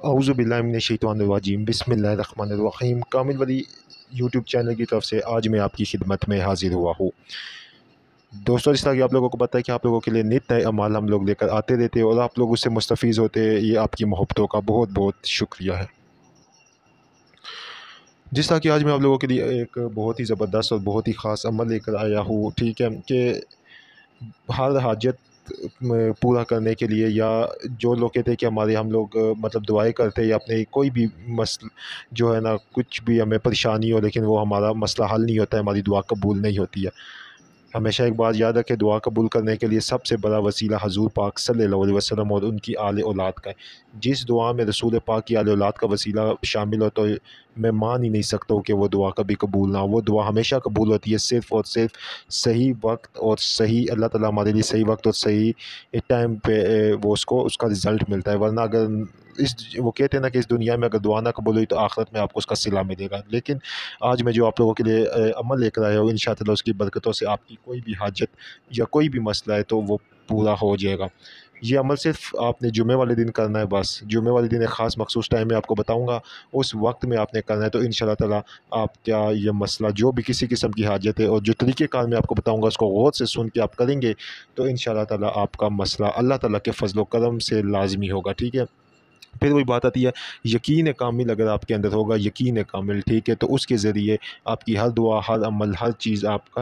اعوذ باللہ من الشیطان الرجیم بسم اللہ الرحمن الرحیم کامل ولی یوٹیوب چینل کی طرف سے آج میں آپ کی خدمت میں حاضر ہوا ہوں۔ دوستوں، اس طرح کہ آپ لوگوں کو پتہ ہے کہ آپ لوگوں کے لیے نت نئے اعمال ہم لوگ لے کر آتے رہتے ہیں اور آپ لوگ اس سے مستفیض ہوتے ہیں، یہ آپ کی محبتوں کا بہت بہت شکریہ ہے۔ جس طرح کہ آج میں آپ لوگوں کے لیے ایک بہت ہی زبردست اور بہت ہی خاص عمل لے کر آیا ہوں، ٹھیک ہے، کہ ہر حاجت پورا کرنے کے لیے، یا جو لوگ کہتے ہیں کہ ہم لوگ مطلب دعائیں کرتے ہیں یا اپنے کوئی بھی مسئلہ جو ہے نا، کچھ بھی ہمیں پریشانی ہو لیکن وہ ہمارا مسئلہ حل نہیں ہوتا ہے، ہماری دعا قبول نہیں ہوتی ہے۔ ہمیشہ ایک بات یاد رکھے، دعا قبول کرنے کے لیے سب سے بڑا وسیلہ حضور پاک صلی اللہ علیہ وسلم اور ان کی آل اولاد کا ہے۔ جس دعا میں رسول پاک کی آل اولاد کا وسیلہ شامل ہو تو میں مان ہی نہیں سکتا ہوں کہ وہ دعا کبھی قبول نہ ہو۔ وہ دعا ہمیشہ قبول ہوتی ہے صرف اور صرف صحیح وقت اور صحیح، اللہ تعالیٰ ہمارے لیے صحیح وقت اور صحیح ٹائم پہ وہ اس کا رزلٹ ملتا ہے۔ ورنہ اگر وہ کہتے ہیں نا کہ اس دنیا میں اگر دعا نہ قبول ہوئی تو آخرت میں آپ کو اس کا صلہ ملے گا۔ لیکن آج میں جو آپ لوگوں کے لیے عمل لے کر آیا ہوں، انشاءاللہ اس کی برکتوں سے آپ کی کوئی بھی حاجت یا کوئی بھی مسئلہ ہے تو وہ پورا ہو جائے گا۔ یہ عمل صرف آپ نے جمعے والے دن کرنا ہے، بس جمعے والے دن ایک خاص مخصوص ٹائم میں آپ کو بتاؤں گا، اس وقت میں آپ نے کرنا ہے، تو انشاءاللہ تعالیٰ آپ کیا یہ مسئلہ جو بھی کسی قسم کی حاجت ہے اور جو طریقہ کار میں آپ کو بتاؤں گا اس کو غور سے سن کے آپ کریں گے تو انشاءاللہ تعالیٰ آپ کا مسئلہ اللہ تعالیٰ کے فضل و کرم سے لازمی ہوگا، ٹھیک ہے۔ پھر وہی بات آتی ہے، یقین کامل اگر آپ کے اندر ہوگا، یقین کامل، ٹھیک ہے، تو اس کے ذریعے آپ کی ہر دعا، ہر عمل، ہر چیز آپ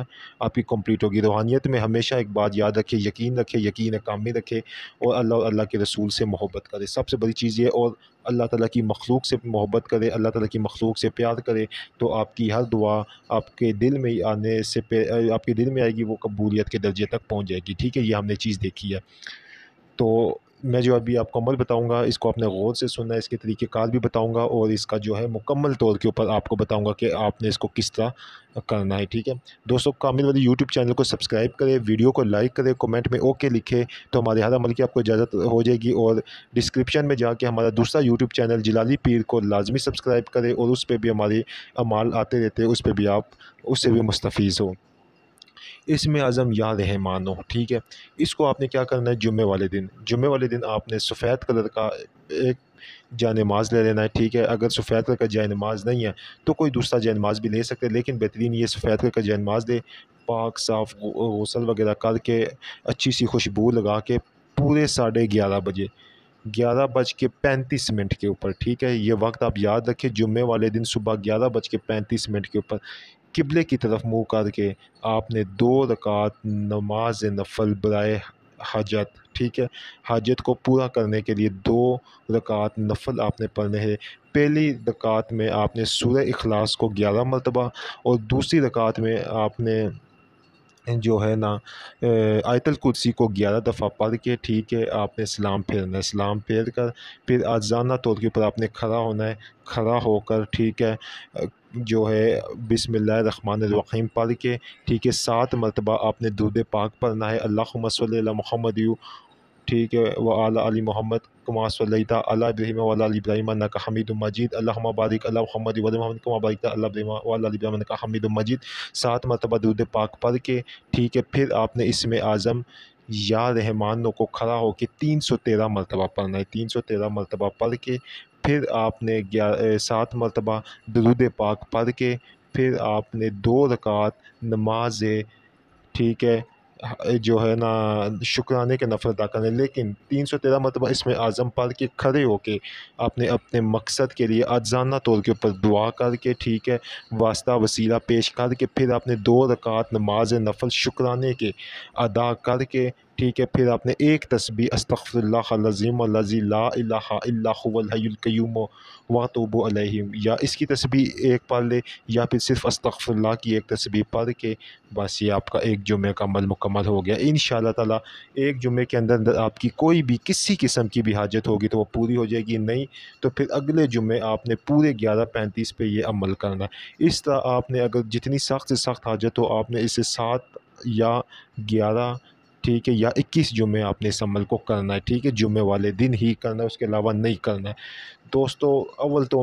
کی کمپلیٹ ہوگی۔ روحانیت میں ہمیشہ ایک بات یاد رکھے، یقین کامل رکھے اور اللہ اور اللہ کے رسول سے محبت کرے، سب سے بڑی چیز یہ، اور اللہ تعالیٰ کی مخلوق سے محبت کرے، اللہ تعالیٰ کی مخلوق سے پیار کرے، تو آپ کی ہر دعا آپ کے دل میں آنے سے آپ کے دل میں آئے گی، وہ قبولیت کے درجے تک پہنچ جائے گی، ٹھیک ہے۔ یہ ہم نے چیز دیکھی ہے۔ تو میں جو ابھی آپ کو عمل بتاؤں گا اس کو آپ نے غور سے سننا ہے، اس کے طریقہ کار بھی بتاؤں گا اور اس کا جو ہے مکمل طور کے اوپر آپ کو بتاؤں گا کہ آپ نے اس کو کس طرح کرنا ہے، ٹھیک ہے۔ دوستوں، کامل والی یوٹیوب چینل کو سبسکرائب کرے، ویڈیو کو لائک کرے، کومنٹ میں اوکے لکھے تو ہمارے ہر عمل کی آپ کو اجازت ہو جائے گی، اور ڈسکرپشن میں جا کے ہمارا دوسرا یوٹیوب چینل جلالی پیر کو لازمی سبسکرائب کرے، اور اس پہ بھی ہمارے اعمال آتے رہتے ہیں، اس پہ بھی آپ اس سے بھی مستفیض ہو۔ اس میں عزم یا رحمان ہو، ٹھیک ہے۔ اس کو آپ نے کیا کرنا ہے، جمعے والے دن آپ نے سفید کلر کا ایک جائے نماز لے لینا ہے، ٹھیک ہے۔ اگر سفید کلر کا جائے نماز نہیں ہے تو کوئی دوسرا جائے نماز بھی لے سکتے، لیکن بہترین یہ سفید کلر کا جائے نماز دے، پاک صاف غسل وغیرہ کر کے اچھی سی خوشبو لگا کے پورے 11:30 بجے، 11:35 کے اوپر، ٹھیک ہے۔ یہ وقت آپ یاد رکھیں، جمعے والے دن صبح 11:35 کے اوپر قبلے کی طرف منہ کر کے آپ نے 2 رکعت نماز نفل برائے حاجت، ٹھیک ہے، حاجت کو پورا کرنے کے لیے 2 رکعت نفل آپ نے پڑھنے ہیں۔ پہلی رکعت میں آپ نے سورہ اخلاص کو 11 مرتبہ، اور دوسری رکعت میں آپ نے جو ہے نا آیت الکرسی کو 11 دفعہ پڑھ کے، ٹھیک ہے، آپ نے سلام پھیرنا ہے۔ سلام پھیر کر پھر آزانہ طور کے اوپر آپ نے کھڑا ہونا ہے، کھڑا ہو کر، ٹھیک ہے، جو ہے بسم اللہ الرحمن الرحیم پڑھ کے، ٹھیک ہے، 7 مرتبہ آپ نے درود پاک پڑھنا ہے، اللہم صلی علی محمد، ٹھیک ہے، وعلی آل محمد کما صلیت علی ابراہیم وعلی آل ابراہیم انک حمید مجید، اللہم بارک علی محمد وعلی محمد کما بارکت علی ابراہیم وعلی آل ابراہیم انک حمید مجید، 7 مرتبہ درود پاک پڑھ کے، ٹھیک ہے، پھر آپ نے اسم اعظم یا رحمانوں کو کھڑا ہو کے 313 مرتبہ پڑھنا ہے، 313 مرتبہ پڑھ کے پھر آپ نے 7 مرتبہ درود پاک پڑھ کے پھر آپ نے 2 رکعت نماز، ٹھیک ہے، جو ہے نا شکرانے کے نفل ادا کرنے، لیکن 313 مرتبہ اسم اعظم پڑھ کے کھڑے ہو کے آپ نے اپنے مقصد کے لیے آجزانہ طور کے اوپر دعا کر کے، ٹھیک ہے، واسطہ وسیلہ پیش کر کے پھر آپ نے 2 رکعت نماز نفل شکرانے کے ادا کر کے، ٹھیک ہے، پھر آپ نے ایک تسبیح استغفر اللہ العظیم الذی لا الہ الا هو الحی القیوم واتوب علیہ، یا اس کی تسبیح ایک پڑھ لے، یا پھر صرف استغفر اللہ کی ایک تسبیح پڑھ کے بس یہ آپ کا ایک جمعے کا عمل مکمل ہو گیا۔ انشاءاللہ تعالیٰ ایک جمعے کے اندر آپ کی کوئی بھی کسی قسم کی بھی حاجت ہوگی تو وہ پوری ہو جائے گی، نہیں تو پھر اگلے جمعے آپ نے پورے 11:35 پہ یہ عمل کرنا ہے۔ اس طرح آپ نے اگر جتنی سخت سے سخت حاجت ہو آپ نے اسے 7 یا 11، ٹھیک ہے، یا 21 جمعے آپ نے اس عمل کو کرنا ہے، ٹھیک ہے، جمعے والے دن ہی کرنا ہے، اس کے علاوہ نہیں کرنا ہے۔ دوستو، اول تو